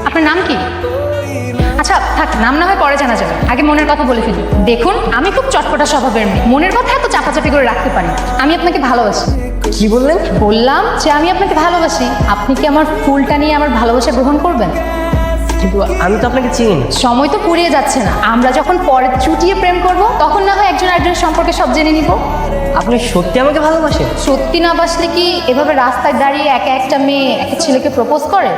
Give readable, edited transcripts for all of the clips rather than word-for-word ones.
আপনার নাম কি? আচ্ছা থাক, নাম না হয় পরে জানা যাবে, আগে মনের কথা বলে ফেলি। দেখুন, আমি খুব চটপটা স্বভাবের মেয়ে, মনের কথা এত চাপাচাপি করে রাখতে পারি। আমি আপনাকে ভালোবাসি। কি বললেন? বললাম যে আমি আপনাকে ভালোবাসি। আপনি কি আমার ফুলটা নিয়ে আমার ভালোবাসা গ্রহণ করবেন? কিন্তু আমি তো আপনাকে চিনি না। সময় তো ফুরিয়ে যাচ্ছে না, আমরা যখন পরে চুটিয়ে প্রেম করব তখন না হয় একজন আরেকজনের সম্পর্কে সব জেনে নিব। আপনি সত্যি আমাকে ভালোবাসেন? সত্যি না বাসলে কি এভাবে রাস্তায় দাঁড়িয়ে একা একটা মেয়ে একটা ছেলেকে প্রপোজ করে?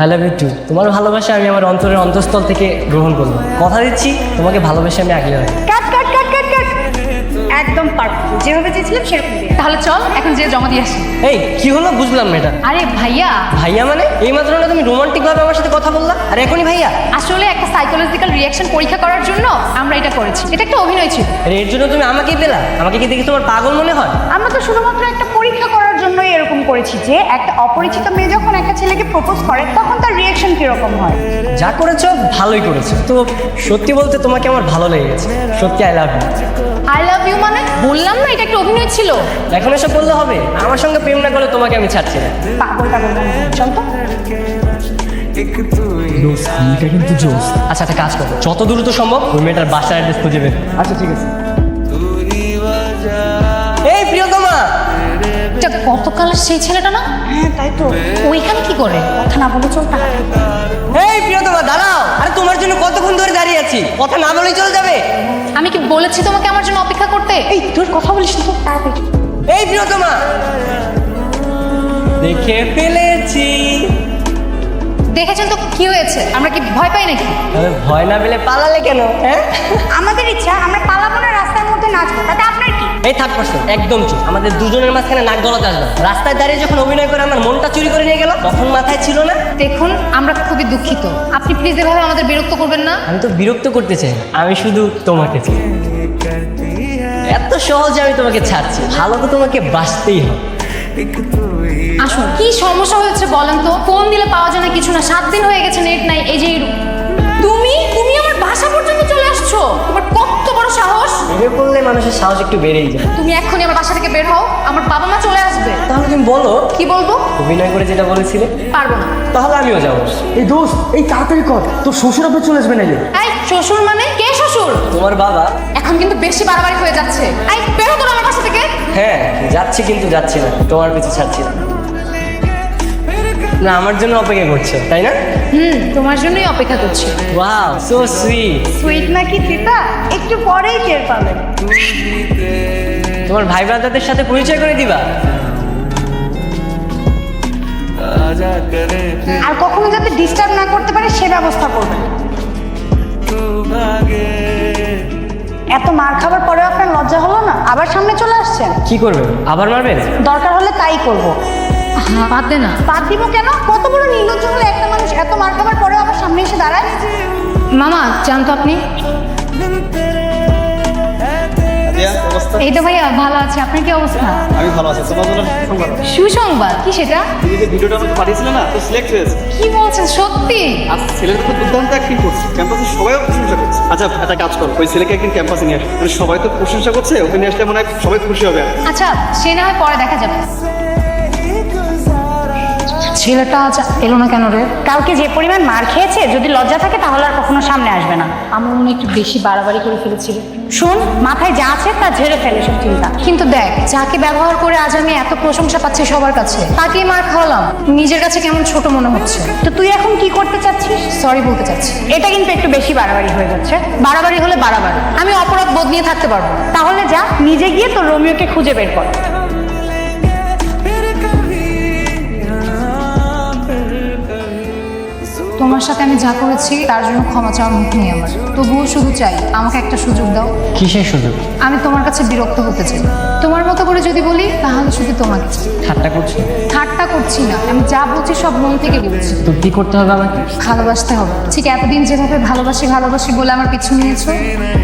I love you too. তোমার ভালোবাসা আমি আমার অন্তরের অন্তঃস্থল থেকে গ্রহণ করলাম। কথা দিচ্ছি তোমাকে ভালোবেসে আমি আগলে রাখি। কাট কাট কাট কাট কাট, একদম পারফেক্ট, যেভাবে চেয়েছিলাম সেরকম দিয়ে। তাহলে চল এখন যে জমা দিয়ে আসি। এই কি হলো বুঝলাম না এটা। আরে ভাইয়া, ভাইয়া মানে এই মাত্র না তুমি রোমান্টিক ভাবে আমার সাথে কথা বললা, আর এখনই ভাইয়া? আসলে একটা সাইকোলজিক্যাল রিঅ্যাকশন পরীক্ষা করার জন্য আমরা এটা করেছি। এটা একটা অভিনয় ছিল। আর এর জন্য তুমি আমাকেই পেলা? আমাকে কি দেখে তোমার পাগল মনে হয়? আমরা তো শুধুমাত্র একটা পরীক্ষা করার জন্যই এরকম করেছি যে একটা অপরিচিত মেয়ে যখন একটা ছেলেকে প্রপোজ করে তখন তার রিঅ্যাকশন কিরকম হয়। যা করেছো ভালোই করেছো। তো সত্যি বলতে তোমাকে আমার ভালো লেগে গেছে। সত্যি I love you. I love you মানে? বললাম না এটা একটা অভিনয় ছিল। এখন এসব বললে হবে? আমার সঙ্গে প্রেম না করলে তোমাকে আমি ছাড়ছি না। পাগল টাগল না, চল তো। এটা কিন্তু জোস। আচ্ছা একটা কাজ করো, যত দ্রুত সম্ভব ওই মেয়েটার বাসার অ্যাড্রেস খুঁজে বের করো। আচ্ছা ঠিক আছে। এই প্রিয়তমা, এটা গতকালের সেই ছেলেটা না? হ্যাঁ তাই তো, ওইখানে কি করে? কথা না বলে চল টাকা। এই প্রিয়তমা দাঁড়াও। আরে তোমার জন্য কতক্ষণ ধরে দাঁড়িয়ে আছি, কথা না বলেই চলে যাবে? আমি কি বলেছি তোমাকে আমার জন্য অপেক্ষা করতে? এই তোর কথা বলিস না তো, তাড়াতাড়ি। এই প্রিয়তমা, দেখে ফেলেছি। দেখেছেন তো কি হয়েছে? আমরা কি ভয় পাই নাকি? তবে ভয় না পেলে পালালে কেন? হ্যাঁ আমাদের ইচ্ছা আমরা পালাবো না, রাস্তার মধ্যে নাচবো, তাতে আপনার কি? এই থাক পারছো, একদম চুপ। আমাদের দুজনের মাঝখানে নাক গলাতে আসবে না। রাস্তায় দাঁড়িয়ে যখন অভিনয় করে আমার মনটা চুরি করে নিয়ে গেল তখন মাথায় ছিল না? দেখুন, আমরা খুবই দুঃখিত। আপনি প্লিজ এভাবে আমাদের বিরক্ত করবেন না। আমি তো বিরক্ত করতে চাই না, আমি শুধু তোমাকে চাই। এত সহজে আমি তোমাকে ছাড়ছি, ভালো তো তোমাকে বাঁচতেই হবে। আসুন, কি সমস্যা হয়েছে বলেন তো? ফোন দিলে পাওয়া যায় না, কিছু না। 7 দিন হয়ে গেছে, নেট নাই। এই যে তুমি তুমি আমার বাসা পর্যন্ত চলে আসছো, তোমার কত বড় সাহস! ভেবে পড়লে মানুষের সাহস একটু বেড়েই যায়। তুমি এক্ষুনি আমার বাসা থেকে বের হও, আমার বাবা মা চলে আসবে। তাহলে তুমি বলো কি বলবো? অভিনয় করে যেটা বলেছিলে। পারবো না। তাহলে আমিও যাবো। এই দোস্ত, এই তাড়াতাড়ি কর, তোর শ্বশুর আবার চলে আসবে নাকি? এই শ্বশুর মানে? কে শ্বশুর? তোমার বাবা। এখন কিন্তু বেশি বাড়াবাড়ি হয়ে যাচ্ছে। এই বের হতো না আমার বাসা থেকে। হ্যাঁ যাচ্ছি, কিন্তু যাচ্ছি না, তোমার পিছু ছাড়ছি না। না আমার জন্য অপেক্ষা করছো তাই না? তোমার জন্যই অপেক্ষা করছি। Wow so sweet. সুইট নাকি তিতা একটু পরেই টের পাবেন। তোমার ভাই ব্রাদারদের সাথে পরিচয় করে দিবা? আর কখনো যাতে ডিস্টার্ব না করতে পারে সে ব্যবস্থা করবেন। এত মার খাবার পরেও আপনার লজ্জা হলো না? আবার সামনে চলে আসছেন। কি করবেন? আবার মারবেন? দরকার হলে তাই করব। বাদ দে না। বাদ দিব কেন? কত বড় নির্লজ্জ হলে একটা মানুষ এত মার খাবার পরেও আবার সামনে এসে দাঁড়ায়। মামা জানতো আপনি? এই তো ভাইয়া ভালো আছে, আপনার কি অবস্থা? আমি ভালো আছি। তোমার জন্য সুসংবাদ। সুসংবাদ? কি সেটা? তুমি যে ভিডিওটা আমাকে পাঠিয়েছিলে না, তো সিলেক্ট হয়েছে। কি বলছেন সত্যি? আর ছেলেটা তো দুর্দান্ত অ্যাক্টিং করছে, ক্যাম্পাসে সবাইও প্রশংসা করছে। আচ্ছা একটা কাজ করো, ওই ছেলেকে একদিন ক্যাম্পাসে নিয়ে আসো। মানে সবাই তো প্রশংসা করছে, ওকে নিয়ে আসলে মনে হয় সবাই খুশি হবে। আচ্ছা সে না হয় পরে দেখা যাবে। ছেলেটা আজ এলো না কেন রে? কালকে যে পরিমাণ মার খেয়েছে, যদি লজ্জা থাকে তাহলে আর কখনো সামনে আসবে না। আমার মনে হয় একটু বেশি বাড়াবাড়ি করে ফেলেছিল। শোন, মাথায় যা আছে তা ঝেড়ে ফেলে সব চিন্তা। কিন্তু দেখ, যাকে ব্যবহার করে আজ আমি এত প্রশংসা পাচ্ছি সবার কাছে, তাকেই মার খাওয়ালাম। নিজের কাছে কেমন ছোট মনে হচ্ছে। তো তুই এখন কি করতে চাচ্ছিস? সরি বলতে চাচ্ছি। এটা কিন্তু একটু বেশি বাড়াবাড়ি হয়ে যাচ্ছে। বাড়াবাড়ি হলে বাড়াবাড়ি, আমি অপরাধ বোধ নিয়ে থাকতে পারবো না। তাহলে যা, নিজে গিয়ে তোর রোমিওকে খুঁজে বের কর। তোমার সাথে আমি যা করেছি তার জন্য ক্ষমা চাওয়ার মুখ নেই আমার। তবুও শুধু চাই আমাকে একটা সুযোগ দাও। কিসের সুযোগ? আমি তোমার কাছে বিরক্ত হতে চাই। তোমার মতো করে যদি বলি তাহলে শুধু তোমাকে চাই। ঠাট্টা করছো? ঠাট্টা করছি না, আমি যা বলছি সব মন থেকে বলছি। তো কি করতে হবে আমাকে? ভালোবাসতে হবে। ঠিক এতদিন যেভাবে ভালোবাসি ভালোবাসি বলে আমার পিছু নিয়েছো,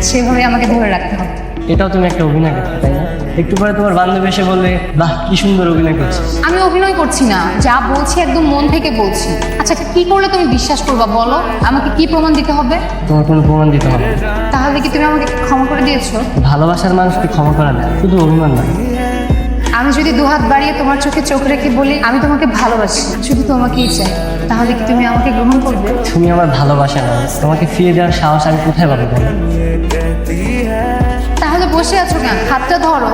সেভাবে আমাকে ধরে রাখতে হবে। এটাও তুমি একটা অভিনয় করতে তাই না? একটু পরে তোমার বান্ধবী এসে বলবে বাহ কি সুন্দর অভিনয় করছিস। আমি অভিনয় করছি না, যা বলছি একদম মন থেকে বলছি। আচ্ছা কি করলে তুমি বিশ্বাস করবা বলো? আমাকে কি প্রমাণ দিতে হবে? তোমার কোনো প্রমাণ দিতে হবে না। তাহলে কি তুমি আমাকে ক্ষমা করে দিয়েছো? ভালোবাসার মানুষকে ক্ষমা করা যায়, শুধু অভিমান নয়। আমি যদি দুহাত বাড়িয়ে তোমার চোখে চোখ রেখে বলি আমি তোমাকে ভালোবাসি, শুধু তোমাকেই চাই, তাহলে কি তুমি আমাকে গ্রহণ করবে? তুমি আমার ভালোবাসা না, তোমাকে ফিরে দেওয়ার সাহস আমি কোথায় পাবো বলো? তাহলে বসে আছো কেন? হাতটা ধরো।